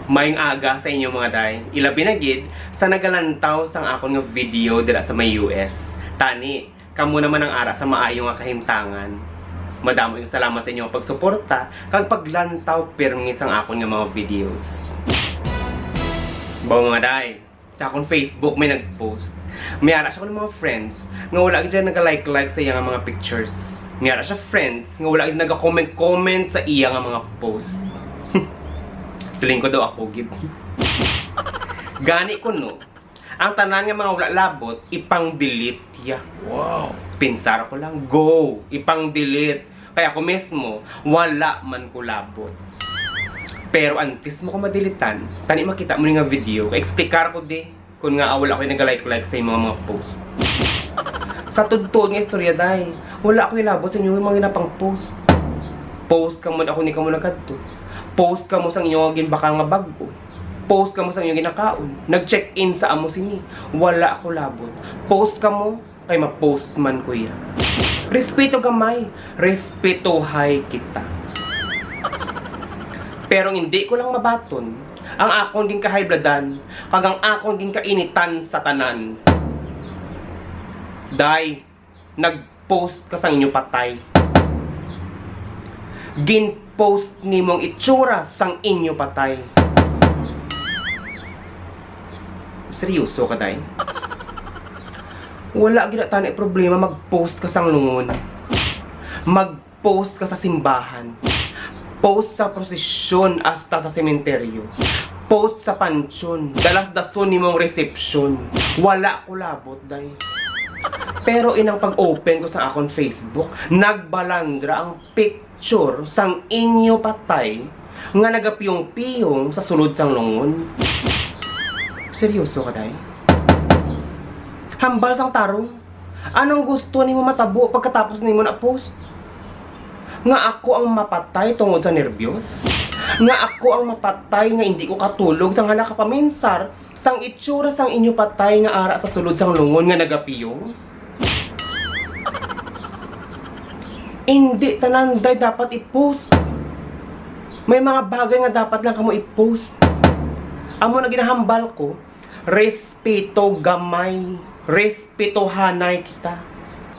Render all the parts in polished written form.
Mayong aga sa inyo mga day. Ilabi na gid sa nagalantaw sang akon nga video dira sa may US. Tani, kamo naman ang ara sa maayo nga kahimtangan. Madamo yung salamat sa inyo pagsuporta kag paglantaw pirmi sang akon nga mga videos. Bawo mga day, sa akong Facebook may nagpost. May ara siya ko ng mga friends nga wala gid naga-like sa iya nga mga pictures. May ara siya friends nga wala gid naga-comment sa iya nga mga post. Siling ko daw ako, gid. Gani ko, no? Ang tanan nga mga wala labot, ipang-delete ya. Wow! Pinsara ko lang, go! Ipang-delete. Kaya ako mismo, wala man ko labot. Pero antes mo ko madilitan, tani makita mo nga video, ka-explicar ko di, kung nga wala ako yung nag-like sa mga post. Sa tudtod nga istorya, day, wala ako yung labot sa inyo yung mga ginapang post. Post ka mo ako ni kamo nagkadto. Post ka mo sang inyong ginbakal nga bago. Post ka mo sang inyong ginakaon. Nag-check-in sa amo sini. Wala ako labot. Post ka mo kay ma-post man ko ya. Respeto gamay. Respetuhay kita. Pero hindi ko lang mabaton ang akong ging kahibladan kag ang akong ging kainitan sa tanan. Day, nag-post ka sang inyo patay. Gin-post ni mong itsura sang inyo patay. Seryoso ka, day? Wala gina tani problema mag-post ka sang lungon. Mag-post ka sa simbahan. Post sa prosesyon hasta sa sementeryo. Post sa pansyon. Dalas-dason ni mong resepsyon. Wala ko labot, day. Pero inang pag-open ko sa akong Facebook, nagbalandra ang picture sang inyo patay nga nagapiyong-piyong sa sulod sang lungon. Seryoso ka, day? Hambal sang tarong. Anong gusto ni mo matabo pagkatapos ni mo na-post? Nga ako ang mapatay tungod sa nervyos? Nga ako ang mapatay nga hindi ko katulog sang hala ka paminsar sang itsura sang inyo patay nga ara sa sulod sang lungon nga nagapiyong? Hindi tananday dapat i-post. May mga bagay nga dapat lang kamo i-post. Amo na ginahambal ko, respeto gamay, respetohanay kita.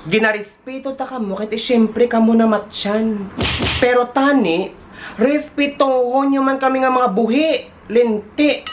Ginarespeto ta kamo kahit syempre kamo na matyan. Pero tani, respetohon nyo man kami nga mga buhi, linti.